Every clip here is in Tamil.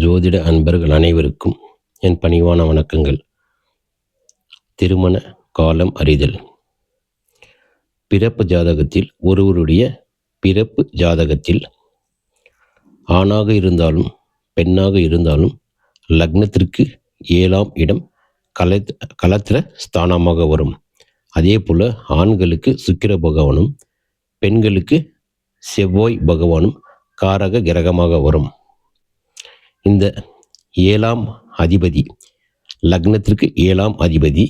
ஜோதிட அன்பர்கள் அனைவருக்கும் என் பணிவான வணக்கங்கள். திருமண காலம் அறிதல். பிறப்பு ஜாதகத்தில் ஒருவருடைய பிறப்பு ஜாதகத்தில் ஆணாக இருந்தாலும் பெண்ணாக இருந்தாலும் லக்னத்திற்கு 7ஆம் இடம் கலத்திர ஸ்தானமாக வரும். அதே போல் ஆண்களுக்கு சுக்கிர பகவானும் பெண்களுக்கு செவ்வாய் பகவானும் காரக கிரகமாக வரும். இந்த 7ஆம் அதிபதி, லக்னத்திற்கு 7ஆம் அதிபதி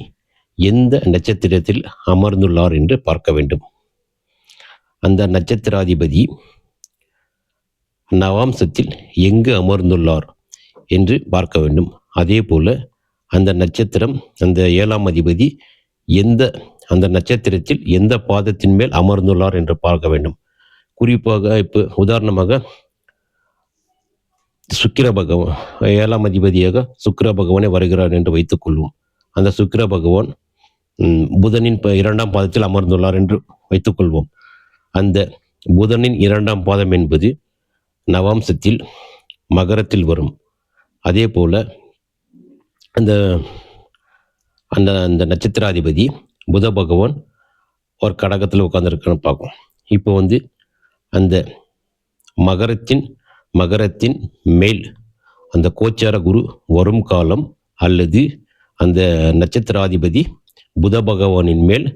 எந்த நட்சத்திரத்தில் அமர்ந்துள்ளார் என்று பார்க்க வேண்டும். அந்த நட்சத்திராதிபதி நவாம்சத்தில் எங்கு அமர்ந்துள்ளார் என்று பார்க்க வேண்டும். அதே போல அந்த நட்சத்திரம், அந்த 7ஆம் அதிபதி அந்த நட்சத்திரத்தில் எந்த பாதத்தின் மேல் அமர்ந்துள்ளார் என்று பார்க்க வேண்டும். குறிப்பாக இப்போ உதாரணமாக சுக்கிர பகவான் 7ஆம் அதிபதியாக சுக்கிர பகவானே வருகிறார் என்று வைத்துக்கொள்வோம். அந்த சுக்கிர பகவான் புதனின் 2ஆம் பாதத்தில் அமர்ந்துள்ளார் என்று வைத்துக்கொள்வோம். அந்த புதனின் 2ஆம் பாதம் என்பது நவாம்சத்தில் மகரத்தில் வரும். அதே போல அந்த அந்த அந்த நட்சத்திராதிபதி புத பகவான் ஒரு கடகத்தில் உட்கார்ந்துருக்குன்னு பார்க்கும். இப்போ அந்த மகரத்தின் மேல் அந்த கோச்சார குரு வரும் காலம், அல்லது அந்த நட்சத்திராதிபதி புத பகவானின் மேல்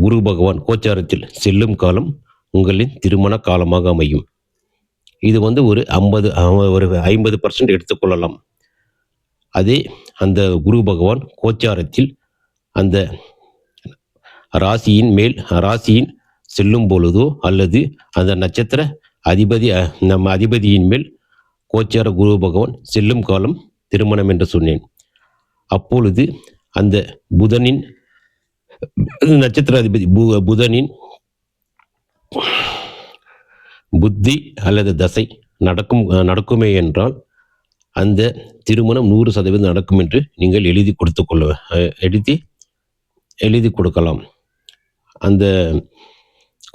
குரு பகவான் கோச்சாரத்தில் செல்லும் காலம் உங்களின் திருமண காலமாக அமையும். இது ஒரு 50% எடுத்துக்கொள்ளலாம். அதே அந்த குரு பகவான் கோச்சாரத்தில் அந்த ராசியின் செல்லும் பொழுதோ, அல்லது அந்த நட்சத்திர அதிபதியின் மேல் கோச்சார குரு பகவான் செல்லும் காலம் திருமணம் என்று சொன்னேன். அப்பொழுது அந்த புதனின் நட்சத்திராதிபதி புதனின் புத்தி அல்லது தசை நடக்குமே என்றால் அந்த திருமணம் 100% நடக்கும் என்று நீங்கள் எழுதி கொடுக்கலாம். அந்த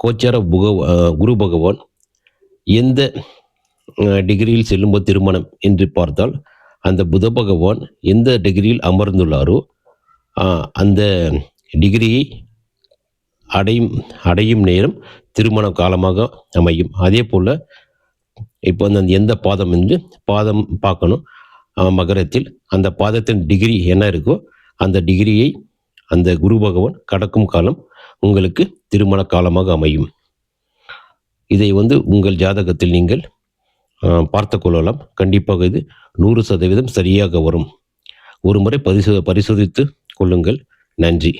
கோச்சார குரு பகவான் எந்த டிகிரியில் செல்லும்போது திருமணம் என்று பார்த்தால், அந்த புத பகவான் எந்த டிகிரியில் அமர்ந்துள்ளாரோ அந்த டிகிரியை அடையும் நேரம் திருமண காலமாக அமையும். அதே போல் இப்போ அந்த எந்த பாதம் பார்க்கணும். மகரத்தில் அந்த பாதத்தின் டிகிரி என்ன இருக்கோ அந்த டிகிரியை அந்த குரு பகவான் கடக்கும் காலம் உங்களுக்கு திருமண காலமாக அமையும். இதை உங்கள் ஜாதகத்தில் நீங்கள் பார்த்து கொள்ளலாம். கண்டிப்பாக இது 100% சரியாக வரும். ஒரு முறை பரிசோதித்து கொள்ளுங்கள். நன்றி.